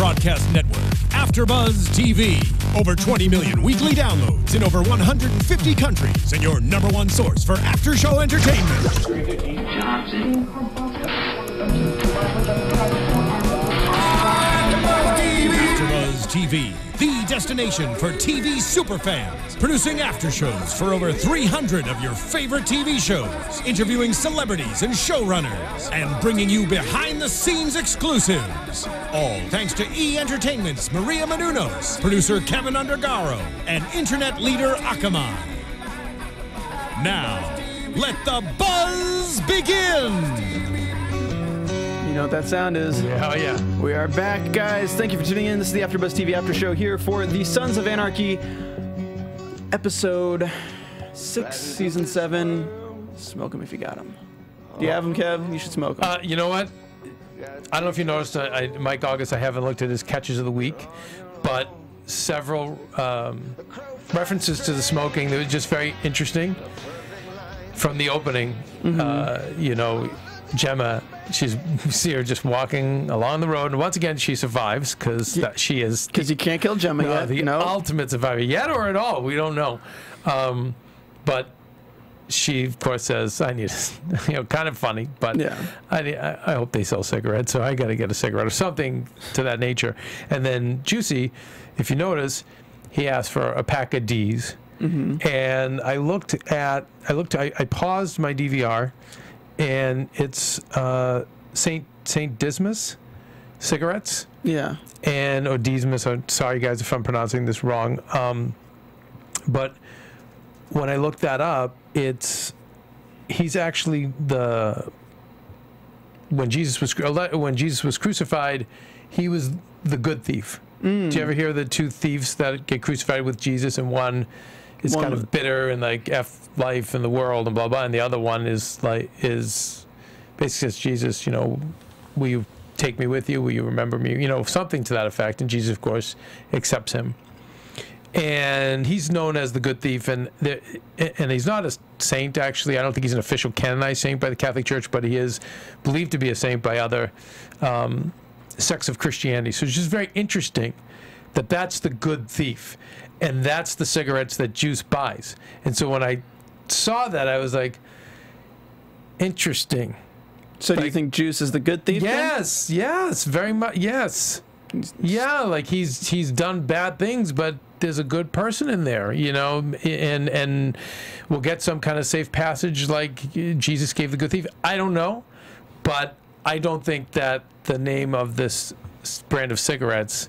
broadcast network, AFTERBUZZ TV. Over 20 million weekly downloads in over 150 countries, and your #1 source for after-show entertainment. AFTERBUZZ TV, the destination for TV superfans. Producing aftershows for over 300 of your favorite TV shows. Interviewing celebrities and showrunners. And bringing you behind-the-scenes exclusives. All thanks to E! Entertainment's Maria Menounos, producer Keven Undergaro, and internet leader Akamai. Now, let the buzz begin! You know what that sound is? Oh, yeah. We are back, guys. Thank you for tuning in. This is the AFTERBUZZ TV After Show here for the Sons of Anarchy, episode 6, season 7. Smoke them if you got them. Do you have them, Kev? You should smoke them. You know what? I don't know if you noticed, Mike August, I haven't looked at his catches of the week, but several references to the smoking that was just very interesting from the opening. You know, Gemma, you see her just walking along the road, and once again she survives because she is you can't kill Gemma yet. The ultimate survivor, yet or at all, we don't know. But she of course says, "I need," you know, kind of funny, but yeah. I hope they sell cigarettes, so I got to get a cigarette or something to that nature. And then Juicy, if you notice, he asked for a pack of D's, and I paused my DVR. And it's Saint Dismas cigarettes. Yeah. And or Dismas. I'm sorry, guys, if I'm pronouncing this wrong. But when I looked that up, he's actually when Jesus was crucified, he was the good thief. Did you ever hear the two thieves that get crucified with Jesus, and one is kind of bitter and like F life and the world and blah blah, and the other one is basically says, Jesus, you know, will you take me with you? Will you remember me? You know, something to that effect. And Jesus, of course, accepts him. And he's known as the good thief, and he's not a saint, actually. I don't think he's an official canonized saint by the Catholic Church, but he is believed to be a saint by other sects of Christianity. So it's just very interesting that that's the good thief. And that's the cigarettes that Juice buys. And so when I saw that, I was like, interesting. So do you think Juice is the good thief? Yes, then? Yes, very much. Yes, yeah. Like he's done bad things, but there's a good person in there, you know. And we'll get some kind of safe passage like Jesus gave the good thief. I don't know, but I don't think that the name of this brand of cigarettes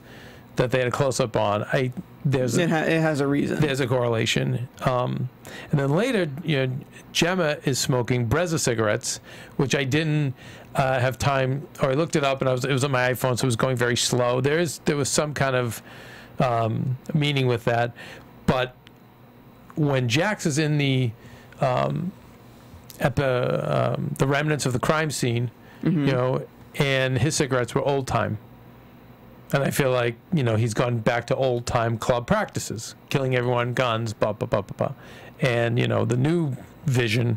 that they had a close-up on, it has a reason. There's a correlation. And then later, you know, Gemma is smoking Brezza cigarettes, which I didn't have time, or I looked it up, and it was on my iPhone, so it was going very slow. There was some kind of meaning with that. But when Jax is in at the remnants of the crime scene, you know, and his cigarettes were old time. And I feel like, you know, he's gone back to old-time club practices, killing everyone, guns, blah, blah, blah, blah, blah. And, you know, the new vision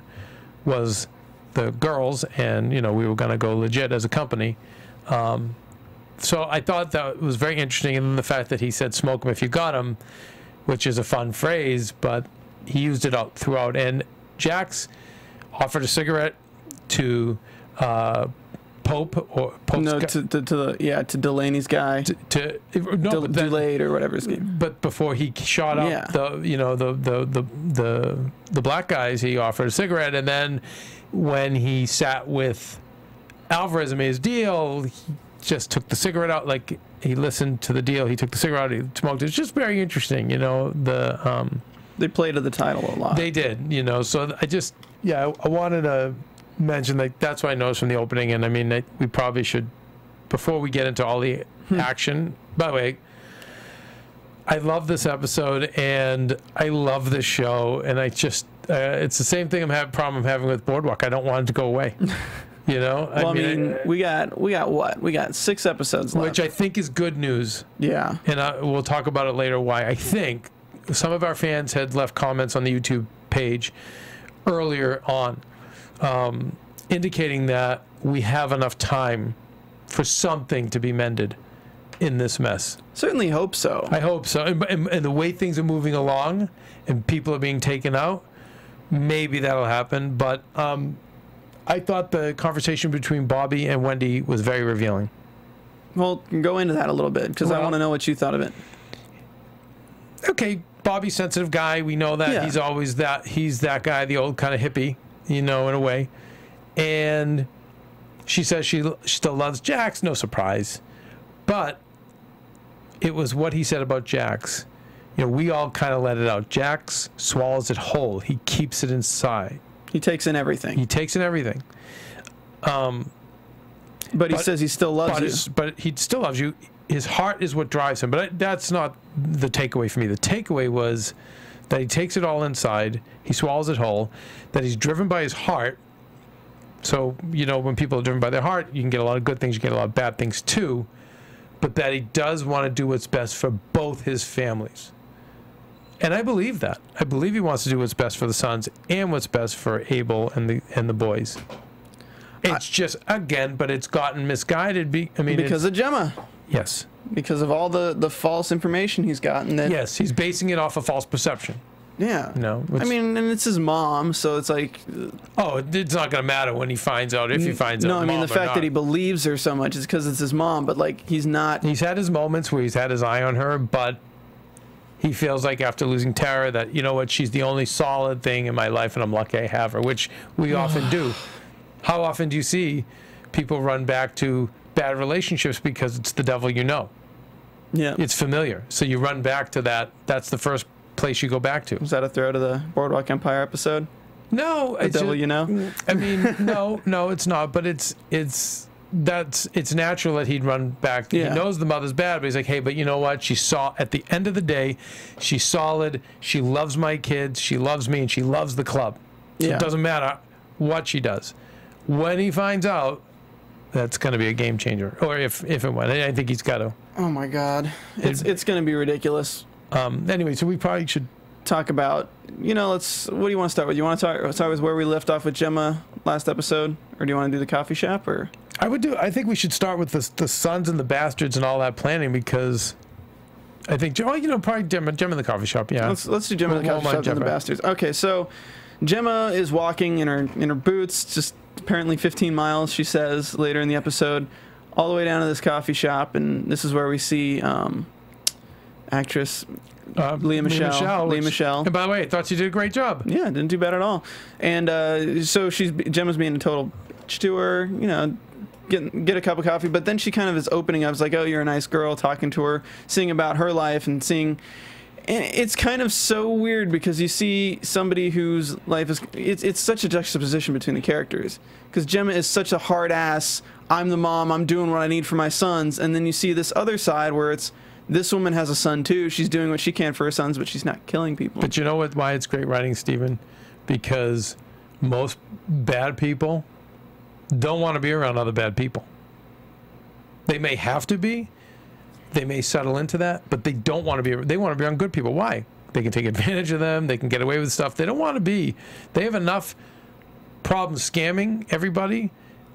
was the girls, and, you know, we were going to go legit as a company. So I thought that was very interesting. And then the fact that he said, smoke them if you got them, which is a fun phrase, but he used it out throughout. And Jax offered a cigarette to Pope's to Delaney's guy, Delayed or whatever his name. But before he shot up the black guys, he offered a cigarette, and then when he sat with Alvarez and made his deal, he just took the cigarette out. Like, he listened to the deal, he took the cigarette out, he smoked it. It's just very interesting, you know. They played to the title a lot. They did, you know. So I wanted to mention that that's what I noticed from the opening. And I mean, we probably should, before we get into all the action. By the way, I love this episode and I love this show, and I just it's the same thing I'm having with Boardwalk. I don't want it to go away. You know, well, I mean, we got what? We got 6 episodes left, which I think is good news. Yeah, and we'll talk about it later. Why I think some of our fans had left comments on the YouTube page earlier on, indicating that we have enough time for something to be mended. in this mess. Certainly hope so. I hope so. And the way things are moving along and people are being taken out, maybe that'll happen. But I thought the conversation between Bobby and Wendy was very revealing. Well, go into that a little bit, because I want to know what you thought of it. Okay, Bobby's a sensitive guy. We know that. Yeah. He's always that. He's that guy, the old kind of hippie, you know, in a way. And she says she still loves Jax. No surprise. But it was what he said about Jax. You know, we all kind of let it out. Jax swallows it whole. He keeps it inside. He takes in everything. He takes in everything. But he says he still loves you. But he still loves you. His heart is what drives him. But that's not the takeaway for me. The takeaway was that he takes it all inside. He swallows it whole. That he's driven by his heart. So, you know, when people are driven by their heart, you can get a lot of good things. You get a lot of bad things too. But that he does want to do what's best for both his families. And I believe that. I believe he wants to do what's best for the sons and what's best for Abel and the boys. It's just, again, but it's gotten misguided. Because of Gemma. Yes. Because of all the false information he's gotten. That, yes, he's basing it off a false perception. Yeah. No. I mean, and it's his mom, so it's like... Oh, it's not going to matter when he finds out, if he finds out. No, I mean, the fact that he believes her so much is because it's his mom, but, like, he's not... He's had his moments where he's had his eye on her, but he feels like after losing Tara that, you know what, she's the only solid thing in my life, and I'm lucky I have her, which we often do. How often do you see people run back to bad relationships because it's the devil you know? Yeah. It's familiar. So you run back to that. That's the first place you go back to. Was that a throw to the Boardwalk Empire episode? No. The devil you know? I mean, no, it's not. But it's natural that he'd run back. Yeah. He knows the mother's bad, but he's like, hey, but you know what? At the end of the day, she's solid. She loves my kids. She loves me, and she loves the club. So it doesn't matter what she does. When he finds out, that's going to be a game changer. Or if and when. I think he's got to. Oh, my God. It's going to be ridiculous. Anyway, so we probably should talk about, you know, what do you want to start with? You want to start with where we left off with Gemma last episode? Or do you want to do the coffee shop? Or I think we should start with the sons and the bastards and all that planning, because I think, oh, you know, probably Gemma in the coffee shop, yeah. Let's do Gemma in the coffee shop and the bastards. Okay, so Gemma is walking in her boots, just apparently 15 miles, she says later in the episode, all the way down to this coffee shop, and this is where we see actress Lea Michele. And by the way, I thought she did a great job. Yeah, didn't do bad at all. And so Gemma's being a total bitch to her, you know, get a cup of coffee, but then she kind of is opening up. It's like, oh, you're a nice girl, talking to her, seeing about her life and seeing. And it's kind of so weird because you see somebody whose life is... It's such a juxtaposition between the characters. Because Gemma is such a hard ass, I'm the mom, I'm doing what I need for my sons. And then you see this other side where it's, this woman has a son too. She's doing what she can for her sons, but she's not killing people. But you know why it's great writing, Stephen? Because most bad people don't want to be around other bad people. They may have to be. They may settle into that, but they don't want to be. They want to be around good people. Why? They can take advantage of them. They can get away with stuff. They don't want to be. They have enough problems scamming everybody,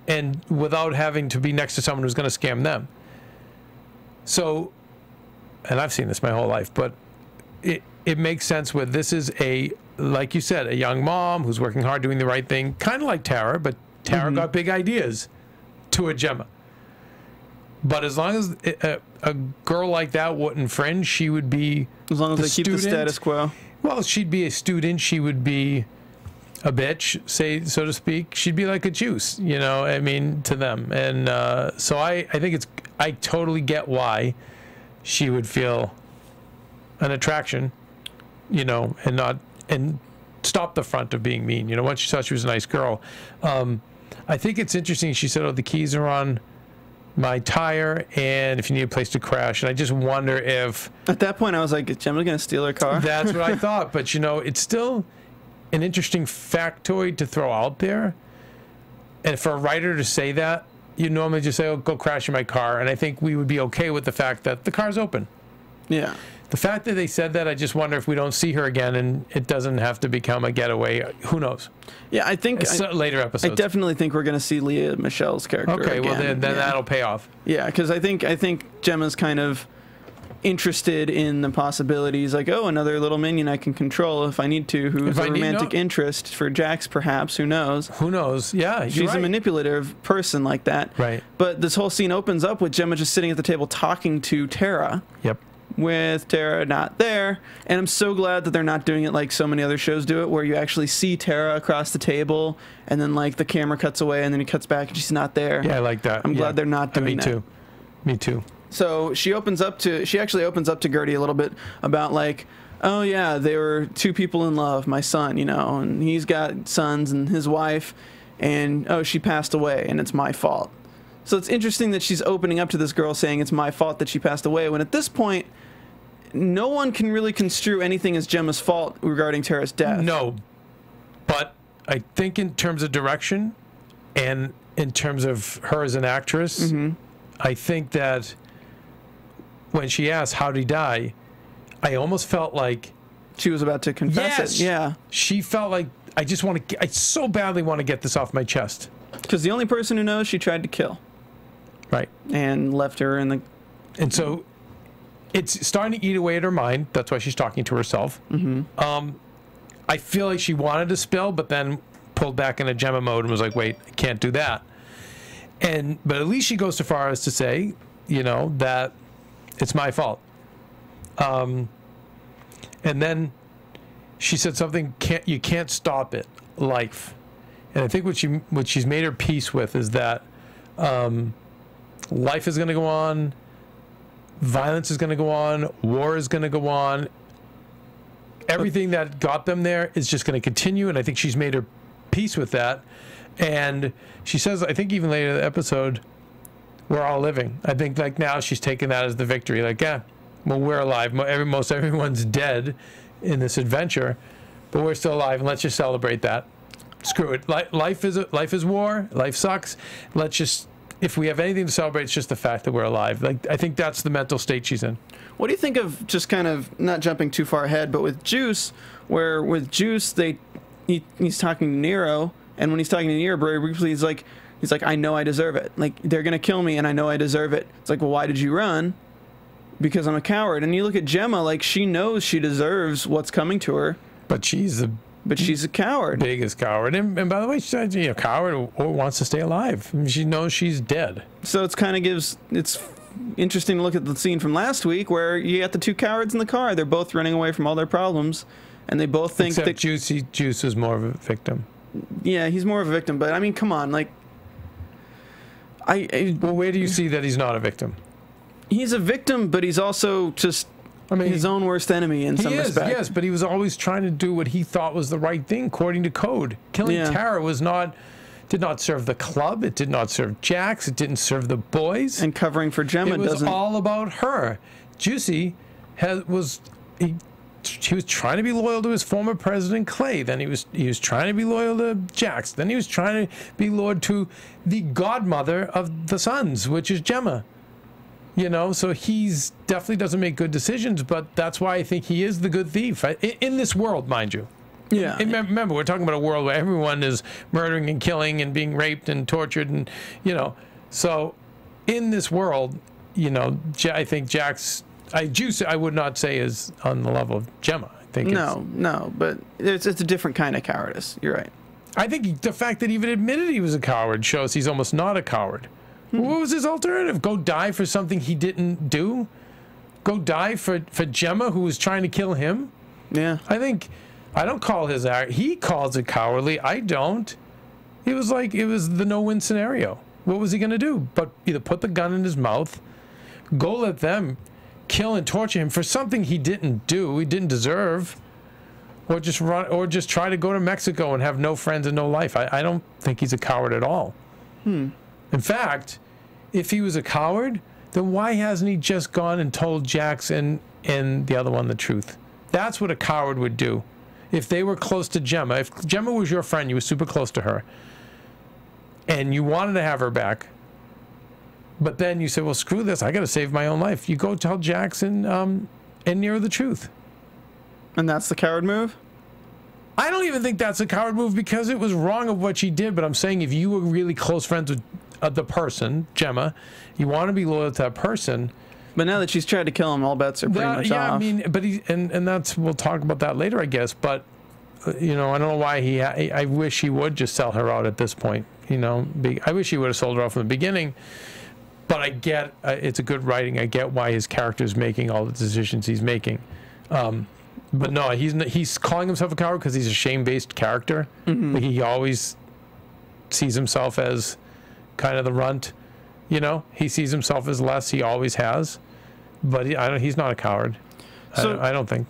and without having to be next to someone who's going to scam them. So, and I've seen this my whole life, but it makes sense where this is like you said, a young mom who's working hard, doing the right thing, kind of like Tara, but Tara got big ideas to a Gemma. But as long as a girl like that wouldn't fringe, she would be as long as they keep the status quo. Well, she'd be a student. She would be a bitch, so to speak. She'd be like a juice, you know, I mean, to them. And so I think I totally get why she would feel an attraction, you know, and stop the front of being mean. You know, once she saw she was a nice girl. I think it's interesting. She said, oh, the keys are on my tire, and if you need a place to crash. And I just wonder if... At that point, I was like, is Gemma going to steal her car? That's what I thought. But, you know, it's still an interesting factoid to throw out there. And for a writer to say that, you normally just say, oh, go crash in my car. And I think we would be okay with the fact that the car's open. Yeah. The fact that they said that, I just wonder if we don't see her again and it doesn't have to become a getaway. Who knows? Yeah, I think later episodes. I definitely think we're going to see Lea Michelle's character. Okay, again. well then that'll pay off. Yeah, because I think Gemma's kind of interested in the possibilities, like, oh, another little minion I can control if I need to, who's a romantic interest for Jax, perhaps. Who knows? Who knows? Yeah, she's a manipulative person like that. Right. But this whole scene opens up with Gemma just sitting at the table talking to Tara. Yep. With Tara not there, and I'm so glad that they're not doing it like so many other shows do it, where you actually see Tara across the table, and then like the camera cuts away, and then he cuts back, and she's not there. Yeah, I like that. I'm glad they're not doing that. Me too. Me too. So she actually opens up to Gertie a little bit about like, oh yeah, they were two people in love, my son, you know, and he's got sons and his wife, and oh, she passed away, and it's my fault. So it's interesting that she's opening up to this girl saying it's my fault that she passed away, when at this point, no one can really construe anything as Gemma's fault regarding Tara's death. No, but I think in terms of direction and in terms of her as an actress, I think that when she asked, how'd he die, I almost felt like she was about to confess it. Yeah. She felt like, I so badly want to get this off my chest. Because the only person who knows, she tried to kill. Right. And left her in the... And so it's starting to eat away at her mind. That's why she's talking to herself. I feel like she wanted to spill, but then pulled back into Gemma mode and was like, wait, I can't do that. But at least she goes so far as to say, you know, that it's my fault. And then she said something, you can't stop it, life. And I think what she's made her peace with is that life is going to go on, violence is going to go on, war is going to go on. Everything that got them there is just going to continue, and I think she's made her peace with that. And she says, I think even later in the episode, we're all living. I think like now she's taking that as the victory. Like, yeah, well, we're alive. Most everyone's dead in this adventure, but we're still alive, and let's just celebrate that. Screw it. Life is war. Life sucks. Let's just, if we have anything to celebrate, it's just the fact that we're alive. Like, I think that's the mental state she's in. What do you think of, just kind of not jumping too far ahead, but with Juice, where with Juice he's talking to Nero, and when he's talking to Nero, very briefly, he's like, I know I deserve it. Like, they're gonna kill me, and I know I deserve it. It's like, well, why did you run? Because I'm a coward. And you look at Gemma, like, she knows she deserves what's coming to her, but she's a coward. Biggest coward. And by the way, she's a coward or wants to stay alive. She knows she's dead. So it's interesting to look at the scene from last week where you got the two cowards in the car. They're both running away from all their problems, and they both think that Juice is more of a victim. Yeah, he's more of a victim, but I mean, come on, like, well, where do you see that he's not a victim? He's a victim, but he's also just his own worst enemy in some respect. Yes, but he was always trying to do what he thought was the right thing according to code. Killing Tara did not serve the club. It did not serve Jax. It didn't serve the boys. And covering for Gemma doesn't. It was all about her. Juicy was trying to be loyal to his former president Clay. Then he was trying to be loyal to Jax. Then he was trying to be loyal to the godmother of the sons, which is Gemma. You know, so he's definitely doesn't make good decisions, but that's why I think he is the good thief in this world, mind you. Yeah. And remember, we're talking about a world where everyone is murdering and killing and being raped and tortured, and so in this world, I think Juice I would not say is on the level of Gemma. I think no, but it's a different kind of cowardice. You're right. I think the fact that he even admitted he was a coward shows he's almost not a coward. What was his alternative? Go die for something he didn't do? Go die for Gemma, who was trying to kill him? Yeah. I don't call his act. He calls it cowardly. I don't. It was the no-win scenario. What was he going to do? But either put the gun in his mouth, go let them kill and torture him for something he didn't do, he didn't deserve, or just run, or just try to go to Mexico and have no friends and no life. I don't think he's a coward at all. In fact, if he was a coward, then why hasn't he just gone and told Jax and the other one the truth? That's what a coward would do. If they were close to Gemma, if Gemma was your friend, you were super close to her, and you wanted to have her back, but then you said, well, screw this, I got to save my own life. You go tell Jax and and nearer the truth. And that's the coward move? I don't even think that's a coward move because it was wrong of what she did. But I'm saying if you were really close friends with the person, Gemma, you want to be loyal to that person. But now that she's tried to kill him, all bets are pretty much off. Yeah, I mean, but and that's, we'll talk about that later, I guess. But you know, I don't know why I wish he would just sell her out at this point. You know, I wish he would have sold her out from the beginning. But I get it's a good writing. I get why his character is making all the decisions he's making. But no, he's calling himself a coward because he's a shame-based character. Like he always sees himself as kind of the runt. You know, he sees himself as less. He always has. But he's not a coward. So I don't think.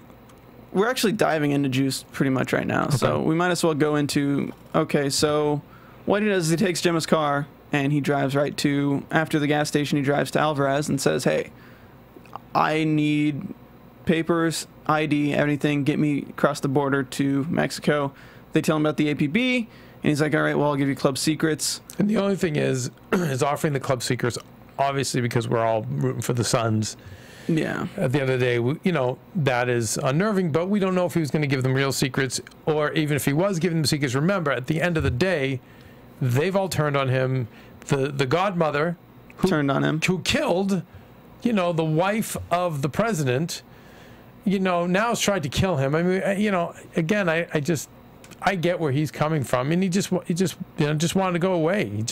We're actually diving into Juice pretty much right now. Okay. So we might as well go into, okay, so what he does is he takes Gemma's car and he drives right to, after the gas station, he drives to Alvarez and says, hey, I need papers, ID, everything, get me across the border to Mexico. They tell him about the APB, and he's like, all right, well, I'll give you club secrets. And the only thing is offering the club secrets, obviously, because we're all rooting for the Suns. Yeah. At the end of the day, you know, that is unnerving, but we don't know if he was going to give them real secrets, or even if he was giving them secrets. Remember, at the end of the day, they've all turned on him. The godmother turned on him, who killed, you know, the wife of the president, you know, now has tried to kill him. I mean, you know, again, I get where he's coming from, and he just you know, just wanted to go away.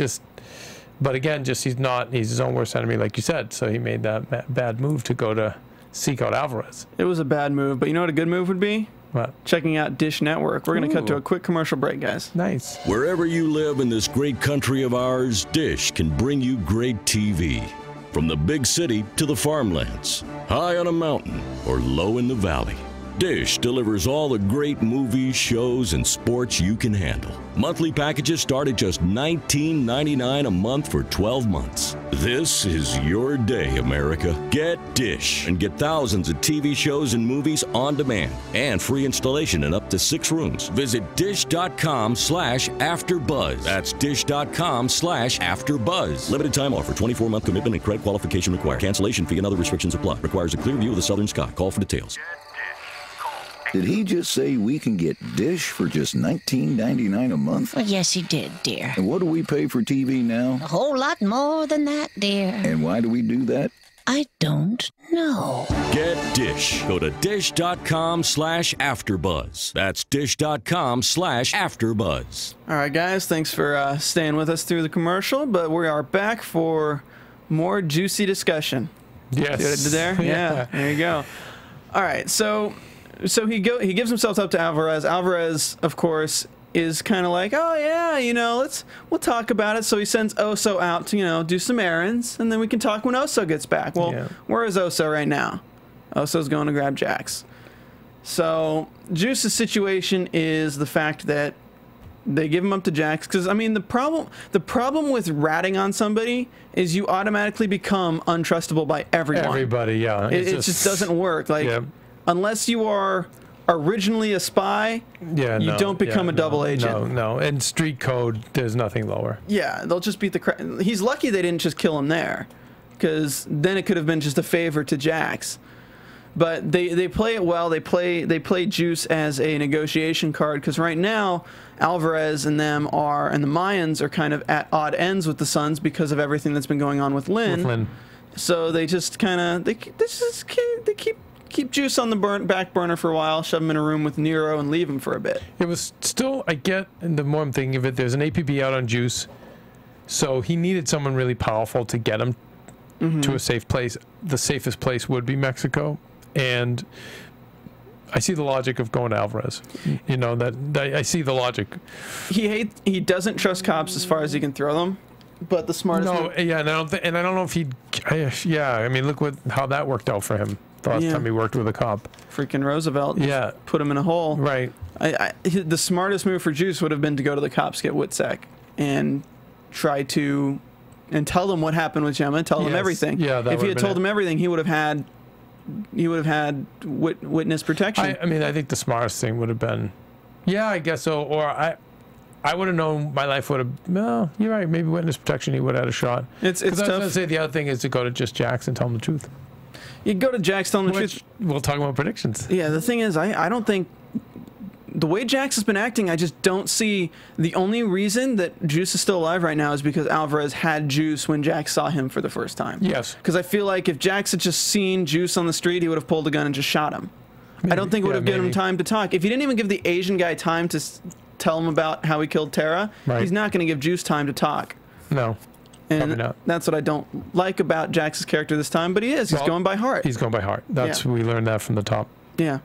But again, he's his own worst enemy, like you said. So he made that bad move to go to seek out Alvarez. It was a bad move, but you know what a good move would be? What? Checking out Dish Network. We're going to cut to a quick commercial break, guys. Nice. Wherever you live in this great country of ours, Dish can bring you great TV. From the big city to the farmlands, high on a mountain or low in the valley, Dish delivers all the great movies, shows, and sports you can handle. Monthly packages start at just $19.99 a month for 12 months. This is your day, America. Get Dish and get thousands of TV shows and movies on demand and free installation in up to 6 rooms. Visit dish.com/AfterBuzz. That's dish.com/AfterBuzz. Limited time offer, 24-month commitment and credit qualification required. Cancellation fee and other restrictions apply. Requires a clear view of the southern sky. Call for details. Did he just say we can get Dish for just $19.99 a month? Well, yes, he did, dear. And what do we pay for TV now? A whole lot more than that, dear. And why do we do that? I don't know. Get Dish. Go to dish.com/AfterBuzz. That's dish.com/AfterBuzz. All right, guys, thanks for staying with us through the commercial, but we are back for more juicy discussion. Yes. See what I did there? Yeah, there you go. All right, so he gives himself up to Alvarez. Alvarez, of course, is kind of like, oh yeah, you know, we'll talk about it. So he sends Oso out to, you know, do some errands, and then we can talk when Oso gets back. Well, where is Oso right now? Oso's going to grab Jax. So Juice's situation is the fact that they give him up to Jax because, I mean, the problem with ratting on somebody is you automatically become untrustable by everyone. Everybody, yeah. It just doesn't work. Like. Yeah. Unless you are originally a spy, you don't become a double agent. No. In street code, there's nothing lower. Yeah, they'll just beat the crap. He's lucky they didn't just kill him there, because then it could have been just a favor to Jax. But they play it well. They play Juice as a negotiation card, because right now Alvarez and the Mayans are kind of at odd ends with the Suns because of everything that's been going on with Lynn. So they just kind of they keep Juice on the back burner for a while, shove him in a room with Nero, and leave him for a bit. It was still, I get, and the more I'm thinking of it, there's an APB out on Juice, so he needed someone really powerful to get him to a safe place. The safest place would be Mexico, and I see the logic of going to Alvarez. You know, that I see the logic. He doesn't trust cops as far as he can throw them. But the smartest. No, yeah, and I don't know if he'd. Yeah, I mean, look how that worked out for him. The last time he worked with a cop. Freaking Roosevelt. Yeah. Put him in a hole. Right. The smartest move for Juice would have been to go to the cops, get Witsec, and try to tell them what happened with Gemma, tell them everything. Yeah. If he had told them everything, he would have had witness protection. I mean, I think the smartest thing would have been, yeah, I guess so. Or I would have known my life would have. No, you're right. Maybe witness protection. He would have had a shot. It's tough. I was going to say the other thing is to go to just Jax and tell him the truth. You go to Jax telling the truth. We'll talk about predictions. Yeah, the thing is, I don't think... The way Jax has been acting, I just don't see... The only reason that Juice is still alive right now is because Alvarez had Juice when Jax saw him for the first time. Yes. Because I feel like if Jax had just seen Juice on the street, he would have pulled a gun and just shot him. Maybe. I don't think it would have given him time to talk. If he didn't even give the Asian guy time to tell him about how he killed Tara, he's not going to give Juice time to talk. No. And that's what I don't like about Jax's character this time, but he is. He's going by heart. He's going by heart. That's we learned that from the top. Yeah.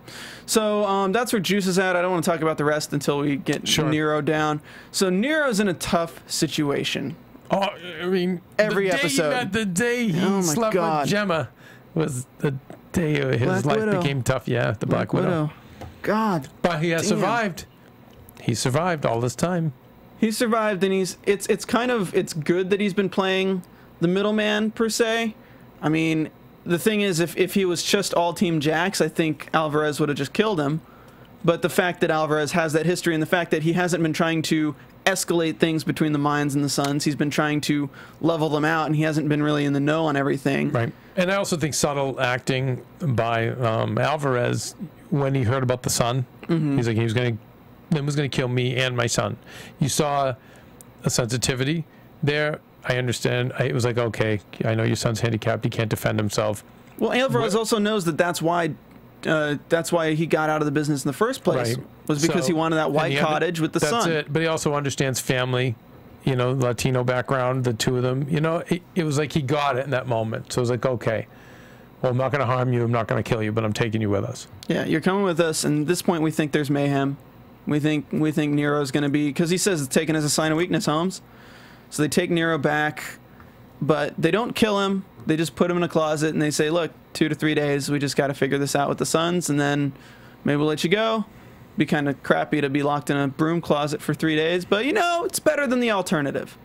So that's where Juice is at. I don't want to talk about the rest until we get Nero down. So Nero's in a tough situation. Oh, I mean, every episode. The day he slept with Gemma was the day his life became tough. Yeah, the Black Widow. God. But he has survived. He survived all this time. He survived, and it's good that he's been playing the middleman per se. I mean, the thing is, if he was just all Team Jax, I think Alvarez would have just killed him. But the fact that Alvarez has that history, and the fact that he hasn't been trying to escalate things between the Mines and the Suns, he's been trying to level them out, and he hasn't been really in the know on everything. Right. And I also think subtle acting by Alvarez when he heard about the Sun. He's like, Lem was going to kill me and my son. You saw a sensitivity there. I understand. It was like, okay, I know your son's handicapped. He can't defend himself. Well, Alvarez also knows that that's why he got out of the business in the first place. Right. Was because he wanted that white cottage with the son. That's it. But he also understands family, you know, Latino background, the two of them. You know, it was like he got it in that moment. So it was like, okay, well, I'm not going to harm you. I'm not going to kill you, but I'm taking you with us. Yeah, you're coming with us. And at this point, we think there's mayhem. We think Nero's going to be, because he says it's taken as a sign of weakness, Holmes. So they take Nero back, but they don't kill him. They just put him in a closet and they say, look, 2 to 3 days, we just got to figure this out with the Suns, and then maybe we'll let you go. Be kind of crappy to be locked in a broom closet for 3 days, but you know, it's better than the alternative.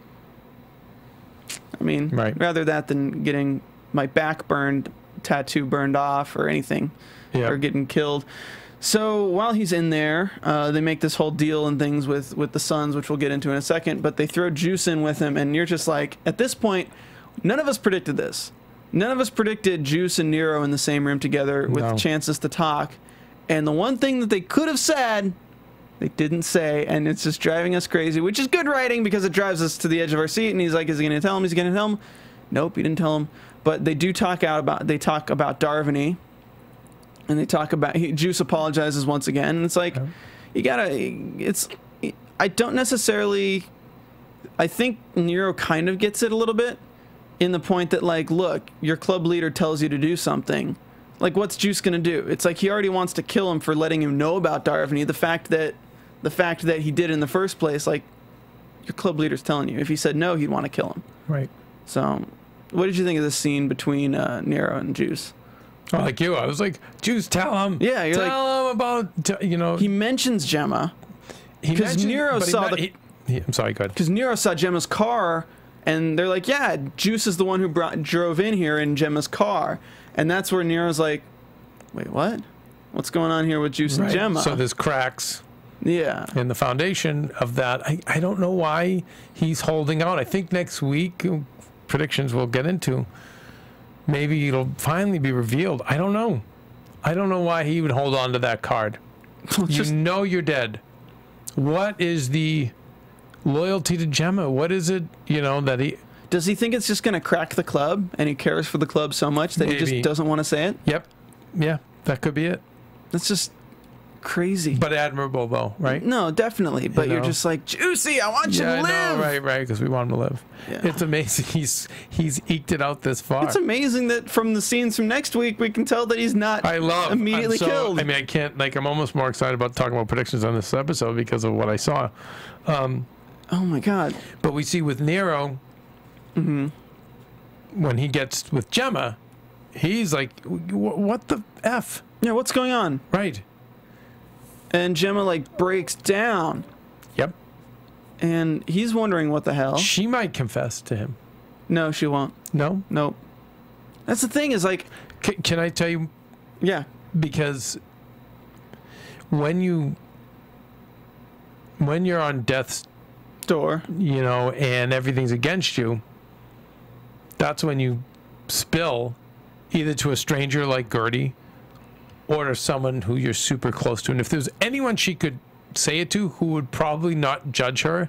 I mean, rather that than getting my back burned, tattoo burned off, or anything, or getting killed. So while he's in there, they make this whole deal and things with the Suns, which we'll get into in a second, but they throw Juice in with him, and you're just like, at this point, none of us predicted this. None of us predicted Juice and Nero in the same room together with chances to talk. And the one thing that they could have said, they didn't say, and it's just driving us crazy, which is good writing because it drives us to the edge of our seat, and he's like, is he going to tell him? Is he going to tell him? Nope, he didn't tell him. But they do talk about Darvany. And they talk about, Juice apologizes once again. And it's like, you gotta, I don't necessarily, I think Nero kind of gets it a little bit in the point that, like, look, your club leader tells you to do something. Like, what's Juice gonna do? It's like he already wants to kill him for letting him know about Darvany. The fact that he did in the first place, like, your club leader's telling you. If he said no, he'd want to kill him. Right. So, what did you think of this scene between Nero and Juice? Oh, like you, I was like, Juice, tell him. Yeah, you're tell him about, you know. He mentions Gemma. Because Nero saw I'm sorry, go ahead. Because Nero saw Gemma's car, and they're like, yeah, Juice is the one who drove in here in Gemma's car. And that's where Nero's like, wait, what? What's going on here with Juice and Gemma? So there's cracks. Yeah. In the foundation of that. I don't know why he's holding out. I think next week, predictions we'll get into, maybe it'll finally be revealed. I don't know. I don't know why he would hold on to that card. You know you're dead. What is the loyalty to Gemma? What is it, you know, that he... Does he think it's just going to crack the club, and he cares for the club so much that he just doesn't want to say it? Yep. Yeah, that could be it. That's just crazy. But admirable, though, right? No, definitely. But you're just like, Juicy, I want you to live. No, right, because we want him to live. Yeah. It's amazing he's eked it out this far. It's amazing that from the scenes from next week, we can tell that he's not immediately killed. I mean, I can't, like, I'm almost more excited about talking about predictions on this episode because of what I saw. Oh, my God. But we see with Nero, when he gets with Gemma, he's like, what the F? Yeah, what's going on? Right. And Gemma, like, breaks down. Yep. And he's wondering what the hell. She might confess to him. No, she won't. No? Nope. That's the thing is, like... Can I tell you? Yeah. Because when you're on death's door, you know, and everything's against you, that's when you spill either to a stranger like Gertie or to someone who you're super close to. And if there's anyone she could say it to who would probably not judge her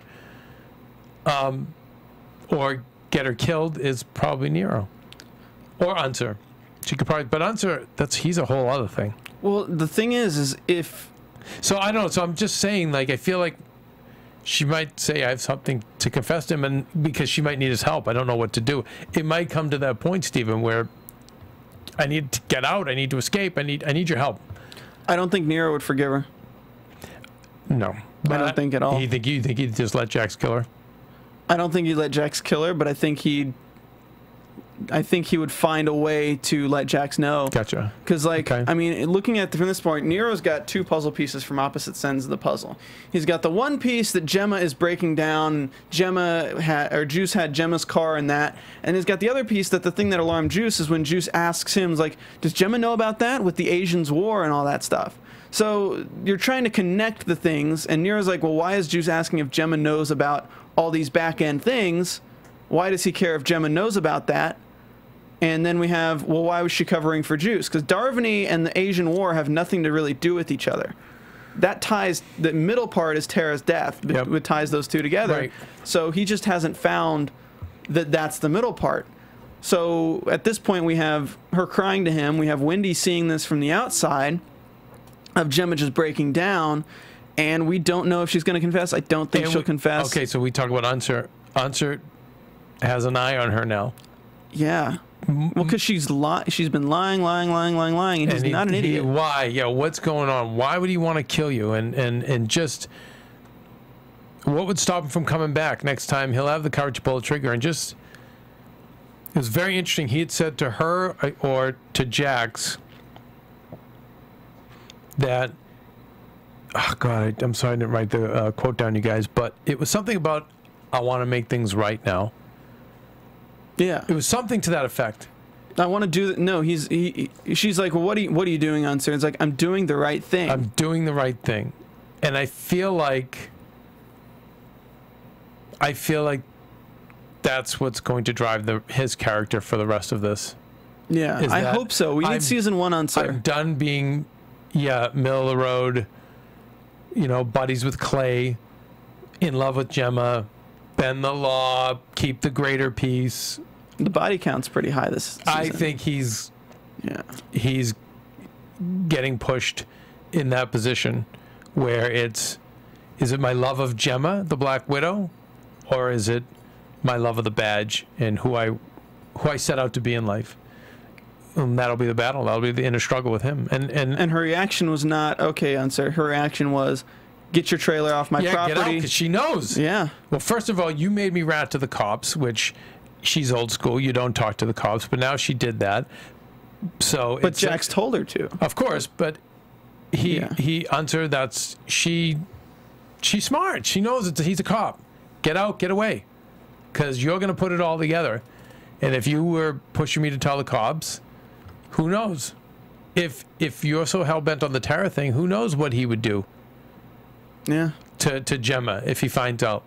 or get her killed, is probably Nero or Unser. She could probably, but Unser, he's a whole other thing. Well, the thing is if... So I don't know. So I'm just saying, like, I feel like she might say I have something to confess to him, and because she might need his help. I don't know what to do. It might come to that point, Stephen, where I need to get out. I need to escape. I need your help. I don't think Nero would forgive her. No. I don't think at all. You think he'd just let Jax kill her? I don't think he'd let Jax kill her, but I think he would find a way to let Jax know. Gotcha. Because, like, okay. I mean, looking at from this point, Nero's got two puzzle pieces from opposite ends of the puzzle. He's got the one piece that Gemma is breaking down. Juice had Gemma's car and that. And he's got the other piece that the thing that alarmed Juice is when Juice asks him, like, does Gemma know about that with the Asians' war and all that stuff? So you're trying to connect the things, and Nero's like, well, why is Juice asking if Gemma knows about all these back-end things? Why does he care if Gemma knows about that? And then we have, well, why was she covering for Juice? Because Darvany and the Asian War have nothing to really do with each other. That ties, the middle part is Tara's death, but it ties those two together. Right. So he just hasn't found that that's the middle part. So at this point, we have her crying to him. We have Wendy seeing this from the outside of Gemma just breaking down, and we don't know if she's going to confess. I don't think she'll confess. Okay, so we talk about Unser. Unser has an eye on her now. Yeah. Well, because she's been lying, and he's not an idiot. Why? Yeah, what's going on? Why would he want to kill you? And just what would stop him from coming back next time? He'll have the courage to pull the trigger. And just, it was very interesting. He had said to her or to Jax that, oh God, I'm sorry I didn't write the quote down, you guys, but it was something about, I want to make things right now. Yeah, it was something to that effect. I want to do. No, she's like, well, what are you doing, Unser? It's like, I'm doing the right thing. I'm doing the right thing, and I feel like that's what's going to drive his character for the rest of this. Yeah, I hope so. We need season 1 Unser. I'm done being, middle of the road, buddies with Clay, in love with Gemma, bend the law, keep the greater peace. The body count's pretty high this season. I think he's getting pushed in that position where is it my love of Gemma, the Black Widow, or is it my love of the badge and who I set out to be in life? And that'll be the battle. That'll be the inner struggle with him. And her reaction was not, okay, Unser. Her reaction was, get your trailer off my property. Get out, because she knows. Yeah. Well, first of all, you made me rat to the cops, which she's old school. You don't talk to the cops, but now she did that. So, but Jax told her to. Of course, but he Unser. She's smart. She knows he's a cop. Get out, get away, because you're going to put it all together. And if you were pushing me to tell the cops, who knows? If you're so hell bent on the Tara thing, who knows what he would do? Yeah. To Gemma if he finds out.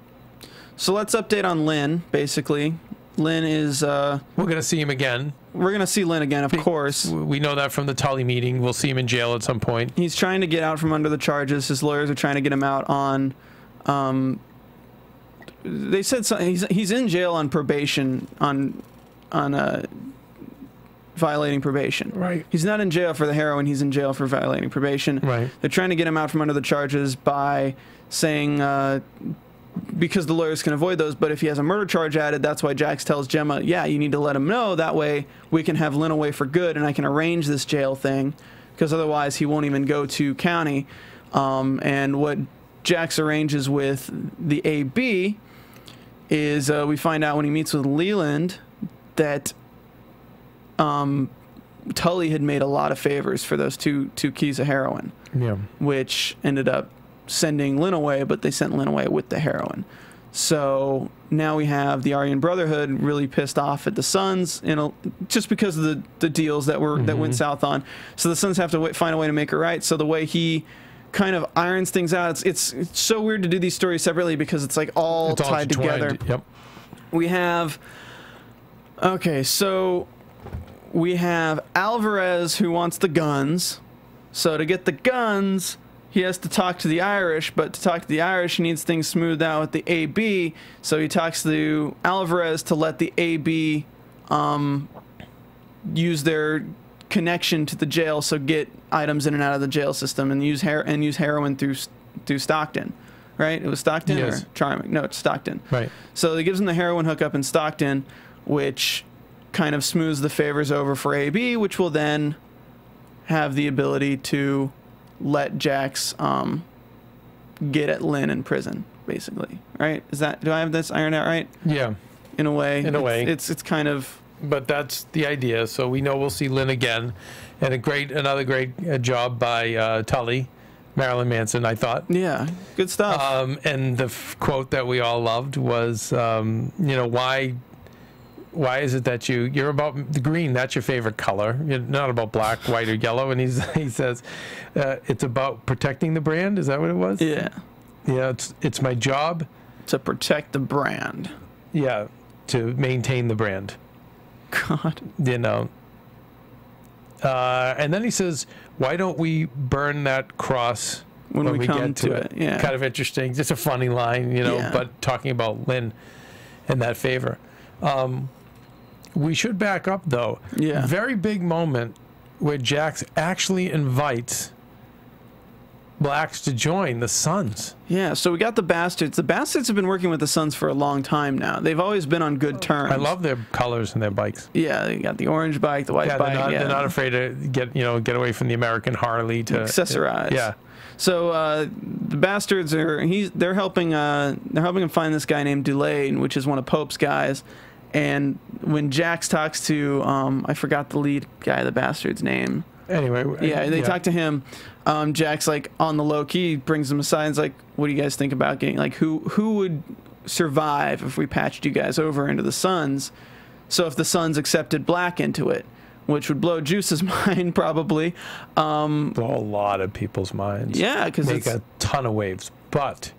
So let's update on Lynn. Basically, Lynn is. We're gonna see him again. We're gonna see Lynn again, of course. We know that from the Tully meeting. We'll see him in jail at some point. He's trying to get out from under the charges. His lawyers are trying to get him out on. They said he's in jail on probation on violating probation. Right. He's not in jail for the heroin. He's in jail for violating probation. Right. They're trying to get him out from under the charges by saying because the lawyers can avoid those, but if he has a murder charge added, that's why Jax tells Gemma, yeah, you need to let him know. That way we can have Lynn away for good and I can arrange this jail thing, because otherwise he won't even go to county. And what Jax arranges with the AB is we find out when he meets with Leland that Tully had made a lot of favors for those two keys of heroin, which ended up sending Lynn away, but they sent Lynn away with the heroin. So now we have the Aryan Brotherhood really pissed off at the Sons, just because of the deals that went south on. So the Sons have to find a way to make it right. So the way he kind of irons things out, it's so weird to do these stories separately because it's like all tied together. Yep. We have, okay, so we have Alvarez who wants the guns. So to get the guns, he has to talk to the Irish, but to talk to the Irish, he needs things smoothed out with the AB. So he talks to Alvarez to let the AB use their connection to the jail, so get items in and out of the jail system, and use heroin through Stockton. Right? It was Stockton Yes. or Charming? No, it's Stockton. Right. So he gives him the heroin hookup in Stockton, which kind of smooths the favors over for AB, which will then have the ability to let Jax get at Lynn in prison, basically. Right? Do I have this ironed out right? Yeah. In a way. In a way. It's kind of. But that's the idea. So we know we'll see Lynn again, and another great job by Tully, Marilyn Manson, I thought. Yeah, good stuff. And the quote that we all loved was, why is it that you're about the green? That's your favorite color. You're not about black, white, or yellow. And he says, it's about protecting the brand. Is that what it was? Yeah. Yeah. It's my job to protect the brand. Yeah, to maintain the brand. God. And then he says, why don't we burn that cross when we get to it? Yeah. Kind of interesting. Just a funny line, but talking about Lynn and that favor. We should back up, though. Yeah. Very big moment where Jax actually invites blacks to join the Sons. Yeah, so we got the Bastards. The Bastards have been working with the Sons for a long time now. They've always been on good terms. I love their colors and their bikes. Yeah, they got the orange bike, the white bike. They're not afraid to get away from the American Harley to accessorize. Yeah. So the Bastards they're helping him find this guy named Delane, which is one of Pope's guys. And when Jax talks to I forgot the lead guy, the Bastards' name. Anyway, they talk to him. Jack's like on the low key, brings him aside. And's like, "What do you guys think about getting who would survive if we patched you guys over into the Sons? So if the Sons accepted black into it, which would blow Juice's mind probably, blow a lot of people's minds. Yeah, because make a ton of waves, but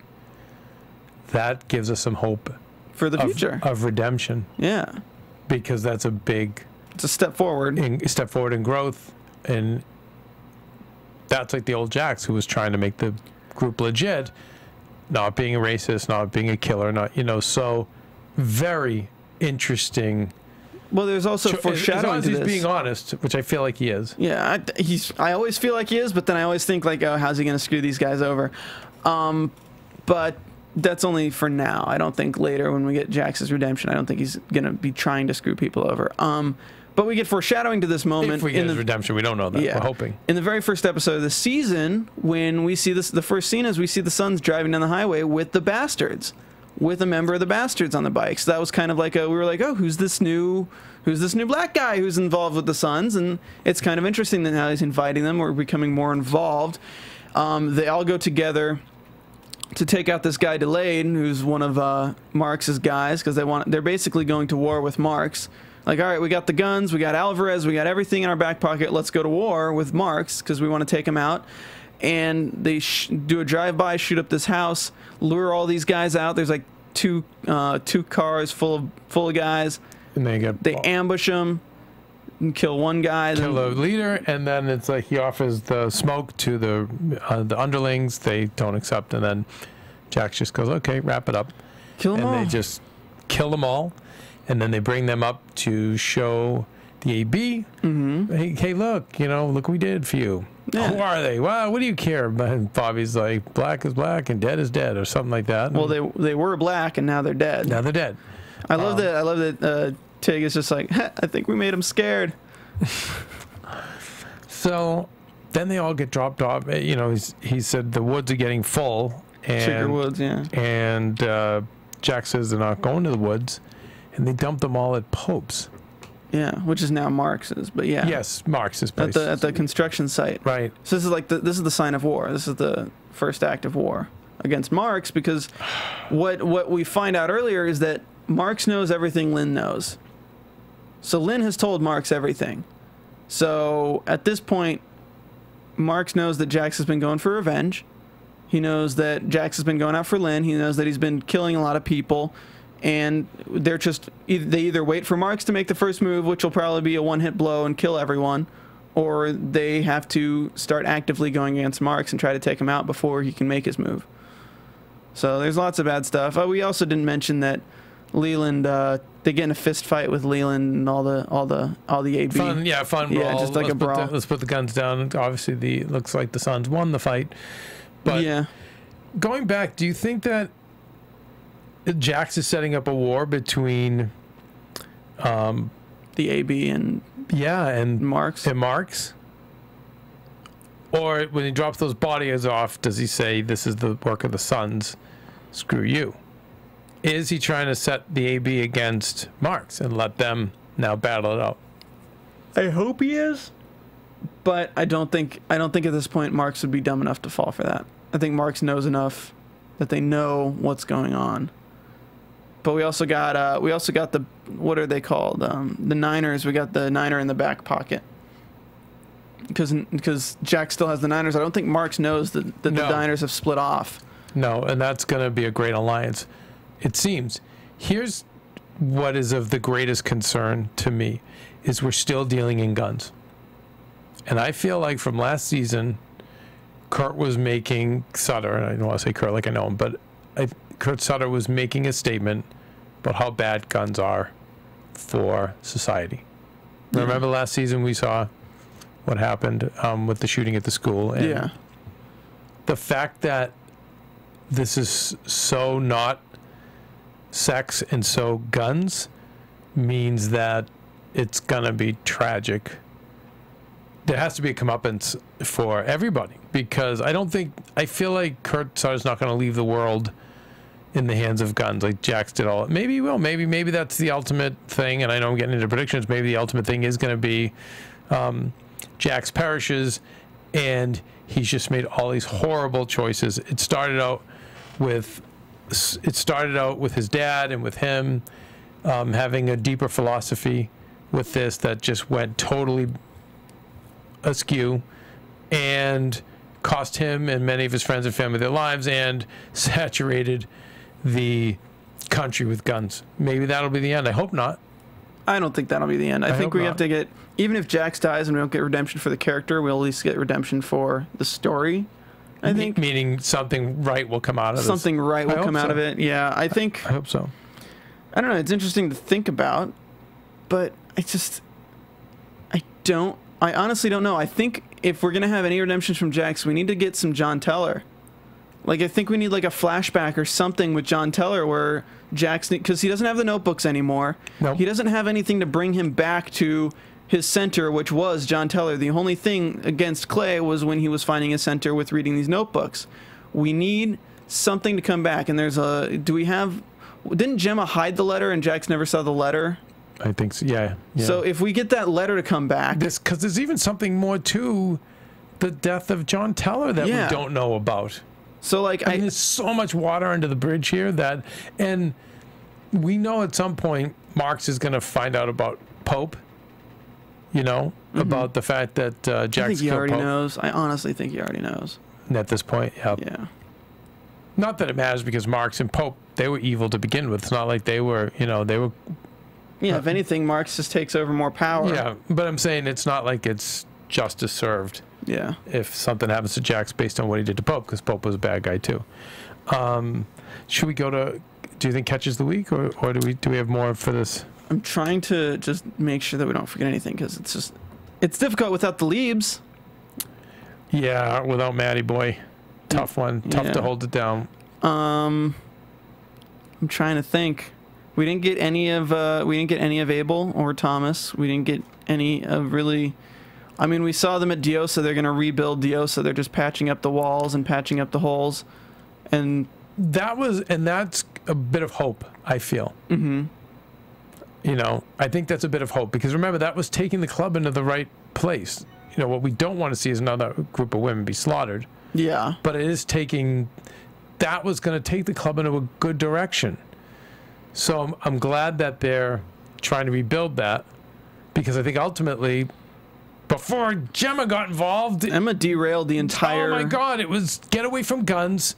that gives us some hope for the future of redemption. Yeah, because that's it's a step forward. In growth. And that's like the old Jax, who was trying to make the group legit, not being a racist, not being a killer, so very interesting. Well, there's also foreshadowing as long as he's to this. Being honest, which I feel like he is. Yeah, I always feel like he is, but then I always think oh, how's he going to screw these guys over? But that's only for now. I don't think later when we get Jax's redemption, I don't think he's going to be trying to screw people over. But we get foreshadowing to this moment. If we get his redemption, we don't know that. Yeah. We're hoping. In the very first episode of the season, when we see this, the first scene is we see the Sons driving down the highway with the Bastards, with a member of the Bastards on the bike. So that was kind of we were like, oh, who's this new black guy who's involved with the Sons? And it's kind of interesting that now he's inviting them or becoming more involved. They all go together to take out this guy Delane, who's one of Marx's guys, because they're basically going to war with Marx. All right, we got the guns, we got Alvarez, we got everything in our back pocket. Let's go to war with Marx because we want to take him out. And they do a drive-by, shoot up this house, lure all these guys out. There's two cars full of guys. And they ambush them and kill one guy. Kill the leader, and then it's he offers the smoke to the underlings. They don't accept, and then Jax just goes, "Okay, wrap it up." Kill them all. And they just kill them all. And then they bring them up to show the AB. Mm-hmm. Hey, look, look what we did for you. Yeah. Who are they? Well, what do you care? But Bobby's like, black is black and dead is dead, or something like that. Well, they were black and now they're dead. Now they're dead. I love that Tig is just like, I think we made him scared. So then they all get dropped off. He said the woods are getting full. Sugar woods, yeah. And Jack says they're not going to the woods. And they dumped them all at Pope's. Yeah, which is now Marx's, but yeah. Yes, Marx's place. At the construction site. Right. So this is the sign of war. This is the first act of war against Marx, because what we find out earlier is that Marx knows everything Lynn knows. So Lynn has told Marx everything. So at this point, Marx knows that Jax has been going for revenge. He knows that Jax has been going out for Lynn. He knows that he's been killing a lot of people. and they're just they either wait for Marks to make the first move, which will probably be a one-hit blow and kill everyone, or they have to start actively going against Marks and try to take him out before he can make his move. So there's lots of bad stuff. We also didn't mention that Leland, they get in a fist fight with Leland and all the AB. Fun brawl. Yeah, just like a brawl. Let's put the guns down. Obviously, looks like the Suns won the fight. But yeah, going back, do you think that Jax is setting up a war between the AB and Marks? And Marks? Or when he drops those bodies off, does he say, this is the work of the Suns, screw you? Is he trying to set the AB against Marks and let them now battle it out? I hope he is, but I don't think at this point Marks would be dumb enough to fall for that. I think Marks knows enough that they know what's going on. But we also got the, what are they called? The Niners. We got the Niner in the back pocket. Because Jack still has the Niners. I don't think Marks knows that the Niners have split off. No, and that's going to be a great alliance, it seems. Here's what is of the greatest concern to me, is we're still dealing in guns. And I feel like from last season, Kurt was making, Sutter, and I don't want to say Kurt like I know him, but Kurt Sutter was making a statement about how bad guns are for society. Mm-hmm. Remember last season we saw what happened with the shooting at the school? And the fact that this is so not sex and so guns means that it's going to be tragic. There has to be a comeuppance for everybody, because I feel like Kurt Sutter's not going to leave the world in the hands of guns like Jax did all. Maybe he will. Maybe that's the ultimate thing, and I know I'm getting into predictions. Maybe the ultimate thing is going to be Jax perishes, and he's just made all these horrible choices. It started out with his dad and with him having a deeper philosophy with this that just went totally askew and cost him and many of his friends and family their lives and saturated the country with guns. Maybe that'll be the end. I hope not. I don't think that'll be the end. I think we have to get, even if Jax dies and we don't get redemption for the character, we'll at least get redemption for the story. I think. Meaning something right will come out of it. Something right will come out of it. Yeah, I think. I hope so. I don't know. It's interesting to think about, but I honestly don't know. I think if we're going to have any redemptions from Jax, we need to get some John Teller. Like, I think we need like a flashback or something with John Teller where Jax, because he doesn't have the notebooks anymore. Nope. He doesn't have anything to bring him back to his center, which was John Teller. The only thing against Clay was when he was finding his center with reading these notebooks. We need something to come back. And didn't Gemma hide the letter and Jax never saw the letter? I think so, yeah. So if we get that letter to come back. Because there's even something more to the death of John Teller that we don't know about. So like, I mean, there's so much water under the bridge here and we know at some point Marks is going to find out about Pope, about the fact that Jax killed Pope. I think he already knows. I honestly think he already knows. At this point, yeah. Not that it matters, because Marks and Pope, they were evil to begin with. It's not like they were, they were... Yeah, if anything, Marks just takes over more power. Yeah, but I'm saying it's not like it's justice served. Yeah. If something happens to Jax based on what he did to Pope, because Pope was a bad guy too. Should we go to? Do you think catches the week, or do we have more for this? I'm trying to just make sure that we don't forget anything, because it's difficult without the Leibs. Yeah, without Matty boy, tough one, tough to hold it down. I'm trying to think. We didn't get any of Abel or Thomas. We didn't get any of really. I mean, we saw them at Diosa. They're going to rebuild Diosa. They're just patching up the walls and patching up the holes, and that's a bit of hope, I feel. Mm-hmm. I think that's a bit of hope, because remember, that was taking the club into the right place. What we don't want to see is another group of women be slaughtered. Yeah. But it is that was going to take the club into a good direction. So I'm glad that they're trying to rebuild that, because I think ultimately, before Gemma got involved, Emma derailed the entire. Oh my God! It was get away from guns,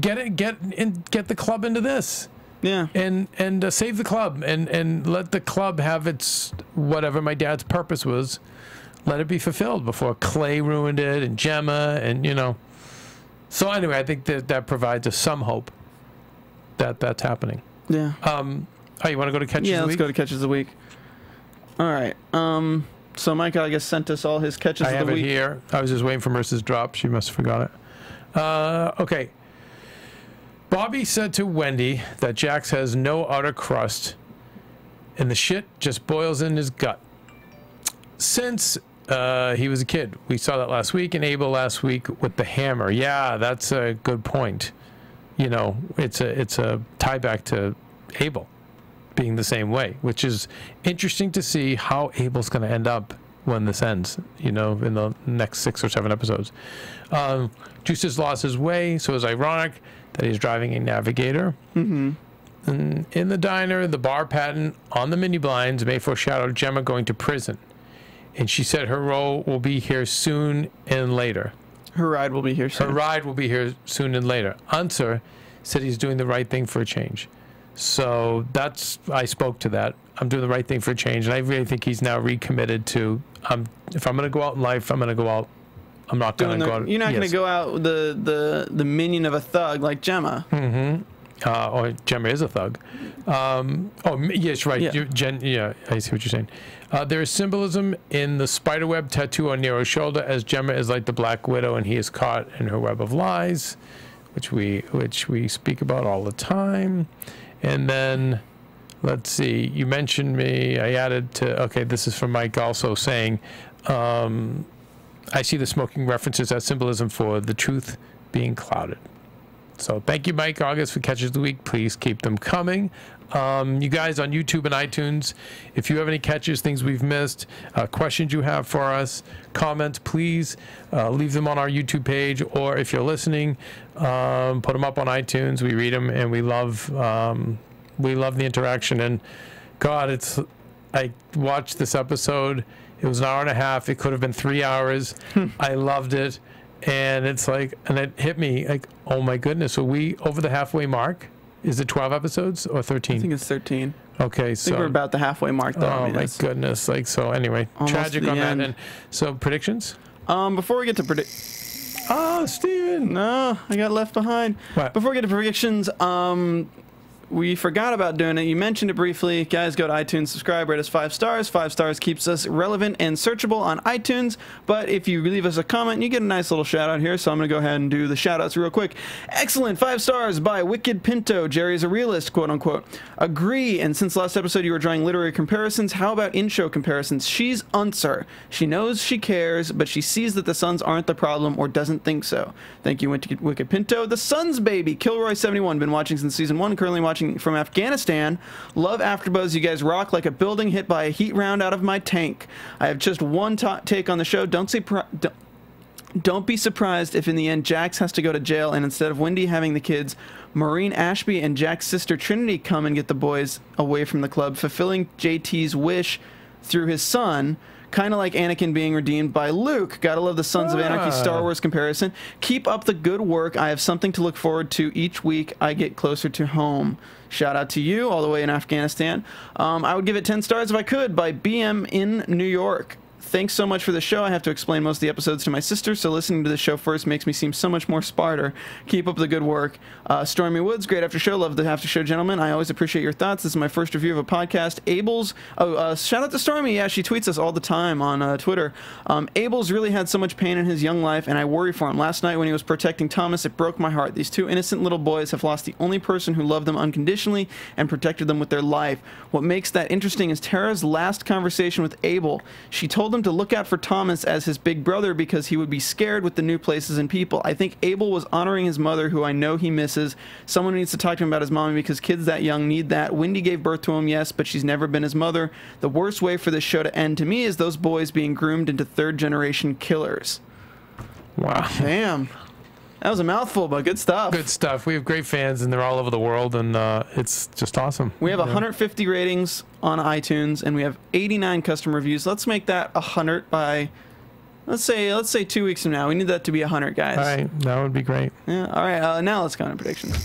get the club into this. Yeah. And save the club and let the club have its whatever my dad's purpose was. Let it be fulfilled before Clay ruined it and Gemma and, you know. So anyway, I think that provides us some hope that that's happening. Yeah. Oh, you want to go to Catches of the Week? Yeah, let's go to Catches of the Week. All right. So Michael, I guess, sent us all his Catches of the Week. I have it here. I was just waiting for Marissa's drop. She must have forgot it. Okay. Bobby said to Wendy that Jax has no outer crust and the shit just boils in his gut. Since he was a kid. We saw that last week, and Abel last week with the hammer. Yeah, that's a good point. You know, it's a tie back to Abel being the same way, which is interesting to see how Abel's going to end up when this ends, you know, in the next 6 or 7 episodes. Juice has lost his way, so it's ironic that he's driving a Navigator. Mm-hmm. And in the diner, the bar patent on the mini blinds may foreshadow Gemma going to prison. And she said her role will be here soon and later. Her ride will be here soon. Her ride will be here soon and later. Answer said he's doing the right thing for a change. So I spoke to that. I'm doing the right thing for a change. And I really think he's now recommitted to, if I'm going to go out in life, I'm going to go out. I'm not going to go out. You're not going to go out the minion of a thug like Gemma. Mm-hmm. Or Gemma is a thug. Yes, right. Yeah. I see what you're saying. There is symbolism in the spiderweb tattoo on Nero's shoulder, as Gemma is like the Black Widow and he is caught in her web of lies, which we speak about all the time. And then, let's see, you mentioned me. I added to, okay, this is from Mike also saying, I see the smoking references as symbolism for the truth being clouded. So thank you, Mike August, for Catches of the Week. Please keep them coming. You guys on YouTube and iTunes, if you have any catches, things we've missed, questions you have for us, comments, please leave them on our YouTube page, or if you're listening, put them up on iTunes. We read them, and we love the interaction. And God, I watched this episode. It was an hour and a half. It could have been 3 hours. I loved it. And it's like, and it hit me like, oh my goodness, are we over the halfway mark? Is it 12 episodes or 13? I think it's 13. Okay, so I think we're about the halfway mark, though. Oh my goodness! Like, so anyway, tragic on that. And so predictions. Before we get to Steven. No, I got left behind. What? Before we get to predictions, we forgot about doing it. You mentioned it briefly. Guys, go to iTunes, subscribe, rate us 5 stars. 5 stars keeps us relevant and searchable on iTunes. But if you leave us a comment, you get a nice little shout out here. So I'm going to go ahead and do the shout outs real quick. Excellent. 5 stars by Wicked Pinto. Jerry's a realist, quote unquote. Agree. And since last episode you were drawing literary comparisons, how about in-show comparisons? She's Unser. She knows she cares, but she sees that the Suns aren't the problem or doesn't think so. Thank you, Wicked Pinto. The Suns baby. Kilroy71. Been watching since season 1. Currently watching from Afghanistan. Love AfterBuzz. You guys rock like a building hit by a heat round out of my tank. I have just one take on the show. Don't be surprised if in the end Jax has to go to jail, and instead of Wendy having the kids, Maureen Ashby and Jack's sister Trinity come and get the boys away from the club, fulfilling JT's wish through his son. Kind of like Anakin being redeemed by Luke. Gotta love the Sons of Anarchy Star Wars comparison. Keep up the good work. I have something to look forward to each week I get closer to home. Shout out to you all the way in Afghanistan. I would give it 10 stars if I could by BM in New York. Thanks so much for the show. I have to explain most of the episodes to my sister, so listening to the show first makes me seem so much more smarter. Keep up the good work. Stormy Woods, great after show. Love the after show, gentlemen. I always appreciate your thoughts. This is my first review of a podcast. Abel's, shout out to Stormy. Yeah, she tweets us all the time on Twitter. Abel's really had so much pain in his young life, and I worry for him. Last night when he was protecting Thomas, it broke my heart. These 2 innocent little boys have lost the only person who loved them unconditionally and protected them with their life. What makes that interesting is Tara's last conversation with Abel. She told him to look out for Thomas as his big brother because he would be scared with the new places and people. I think Abel was honoring his mother, who I know he misses. Someone needs to talk to him about his mommy because kids that young need that. Wendy gave birth to him, yes, but she's never been his mother. The worst way for this show to end to me is those boys being groomed into third-generation killers. Wow. Damn. That was a mouthful, but good stuff. Good stuff. We have great fans, and they're all over the world, and it's just awesome. We have 150 ratings on iTunes, and we have 89 customer reviews. Let's make that 100 by, let's say 2 weeks from now. We need that to be 100, guys. All right, that would be great. Yeah. All right. Now let's go on to predictions.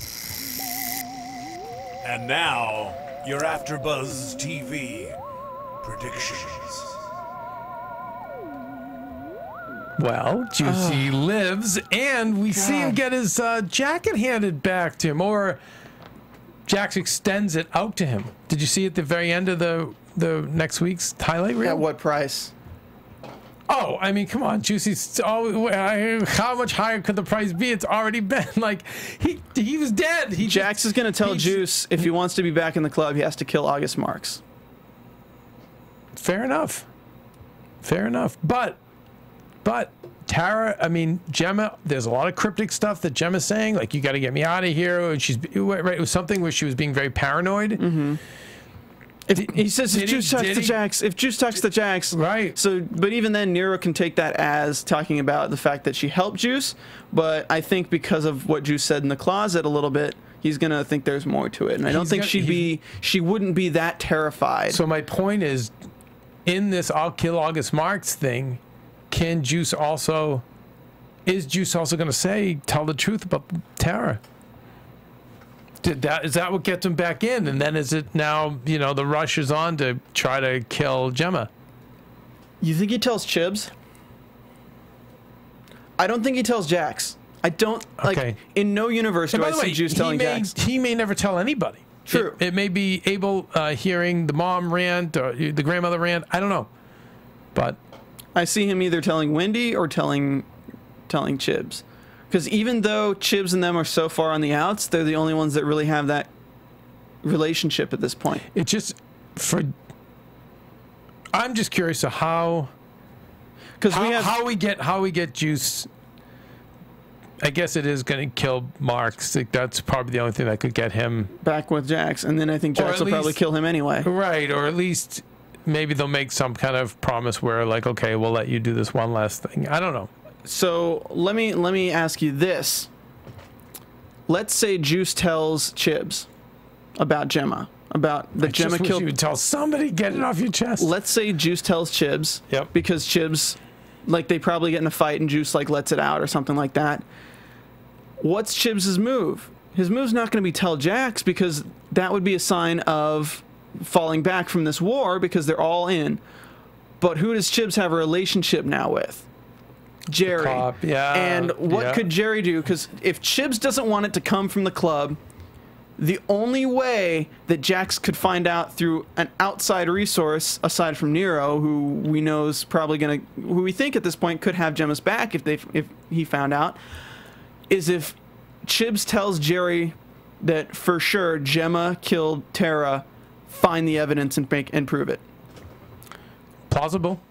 And now, your AFTERBUZZ TV predictions. Well, Juicy lives, and we see him get his jacket handed back to him, or Jax extends it out to him. Did you see at the very end of the next week's highlight reel? At what price? Oh, I mean, come on, Juicy's. How much higher could the price be? It's already been like he was dead. Jax is going to tell Juice if he wants to be back in the club, he has to kill August Marks. Fair enough. Fair enough. But Tara, I mean, Gemma, there's a lot of cryptic stuff that Gemma's saying, like, you got to get me out of here. And she's right. It was something where she was being very paranoid. Mm-hmm. He says if Juice talks to Jax, right? So, but even then, Nero can take that as talking about the fact that she helped Juice. But I think because of what Juice said in the closet a little bit, he's gonna think there's more to it, and I don't think she wouldn't be that terrified. So my point is, in this "I'll kill August Marks" thing, is Juice also going to say, tell the truth about Tara? Is that what gets him back in? And then is it now, the rush is on to try to kill Gemma? You think he tells Chibs? I don't think he tells Jax. I don't, like, in no universe do I see Juice telling Jax. He may never tell anybody. True. It may be Abel hearing the mom rant or the grandmother rant. I don't know. But I see him either telling Wendy or telling Chibs. Because even though Chibs and them are so far on the outs, they're the only ones that really have that relationship at this point. It's just I'm just curious of how we get Juice. I guess it is going to kill Marks. Like, that's probably the only thing that could get him back with Jax, and then I think Jax will probably kill him anyway. Right, or at least maybe they'll make some kind of promise where, like, okay, we'll let you do this one last thing. I don't know. So let me ask you this. Let's say Juice tells Chibs about Gemma, about the Gemma kill. You would tell somebody, get it off your chest. Let's say Juice tells Chibs. Yep. Because Chibs, like, they probably get in a fight and Juice, like, lets it out or something like that. What's Chibs' move? His move's not going to be tell Jax, because that would be a sign of falling back from this war because they're all in. But who does Chibs have a relationship now with? Jerry. Yeah. And what could Jerry do? Because if Chibs doesn't want it to come from the club, the only way that Jax could find out through an outside resource, aside from Nero, who we know is probably who we think at this point could have Gemma's back if he found out, is if Chibs tells Jerry that for sure Gemma killed Tara, find the evidence and prove it. Plausible.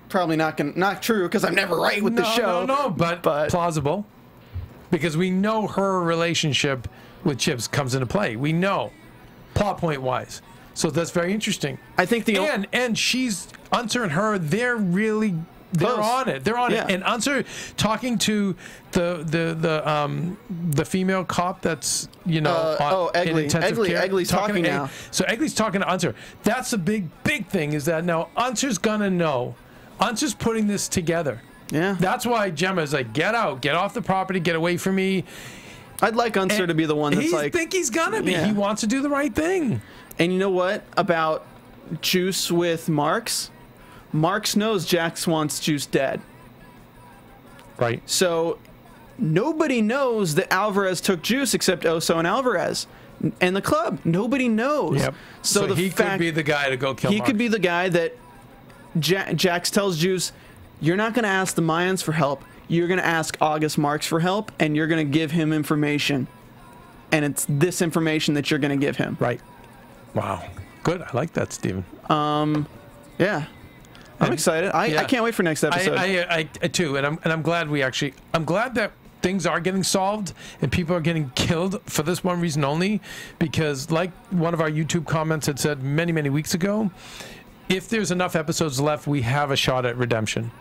Probably not true, because I'm never right with the show. No, but plausible, because we know her relationship with Chibs comes into play. We know, plot point wise. So that's very interesting. I think and she's Unser and her. They're on it. They're on it. And Unser talking to the female cop that's Egley's talking now. So Egley's talking to Unser. That's a big thing. Is that now Unser's gonna know. Unser's putting this together. Yeah. That's why Gemma's like, get out, get off the property, get away from me. I'd like Unser to be the one that's like... I think he's gonna be. Yeah. He wants to do the right thing. And you know what? About Juice with Marks? Marks knows Jax wants Juice dead. Right. So nobody knows that Alvarez took Juice except Oso and Alvarez. And the club. Nobody knows. Yep. So he could be the guy to go kill Marks. He could be the guy that... Jax tells Juice, you're not going to ask the Mayans for help. You're going to ask August Marks for help, and you're going to give him information. And it's this information that you're going to give him. Right. Wow. Good. I like that, Steven. Yeah. I'm excited. I can't wait for next episode. I too. And I'm glad I'm glad that things are getting solved and people are getting killed for this one reason only, because like one of our YouTube comments had said many, many weeks ago, if there's enough episodes left, we have a shot at redemption.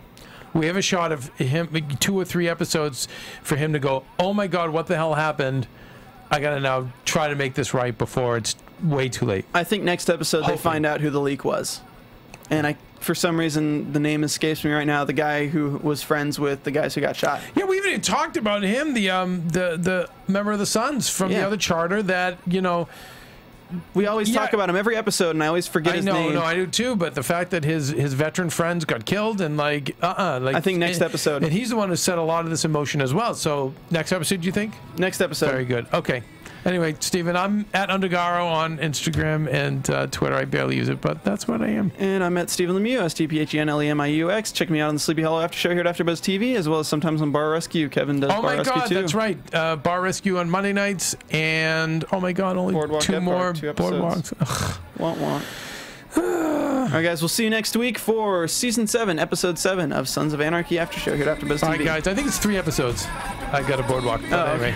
We have a shot of him, 2 or 3 episodes for him to go, oh my God, what the hell happened? I got to now try to make this right before it's way too late. I think next episode they find out who the leak was. And for some reason, the name escapes me right now, the guy who was friends with the guys who got shot. Yeah, we even talked about him, the member of the Sons from the other charter that, We always talk about him every episode, and I always forget his name. No, I do too. But the fact that his veteran friends got killed, and like I think next episode, and he's the one who set a lot of this in motion as well. So next episode, do you think? Next episode. Very good. Okay. Anyway, Steven, I'm at Undergaro on Instagram and Twitter. I barely use it, but that's what I am. And I'm at Steven Lemieux, STPHENLEMIUX. Check me out on the Sleepy Hollow After Show here at AfterBuzz TV, as well as sometimes on Bar Rescue. Keven does Bar Rescue too. Oh my God, that's right. Bar Rescue on Monday nights, and oh my God, only two more Boardwalks. Want. All right, guys, we'll see you next week for Season 7, Episode 7 of Sons of Anarchy After Show here at AfterBuzz TV. All right, guys, I think it's 3 episodes. I got a Boardwalk. Anyway.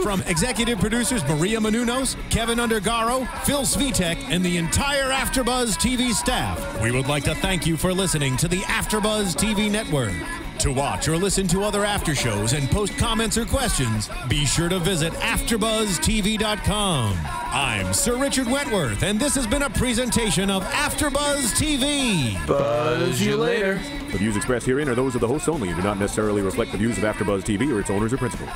From executive producers Maria Menounos, Keven Undergaro, Phil Svitek, and the entire AfterBuzz TV staff, we would like to thank you for listening to the AfterBuzz TV network. To watch or listen to other after shows and post comments or questions, be sure to visit AfterBuzzTV.com. I'm Sir Richard Wentworth, and this has been a presentation of AfterBuzz TV. Buzz you later. The views expressed herein are those of the hosts only and do not necessarily reflect the views of AfterBuzz TV or its owners or principals.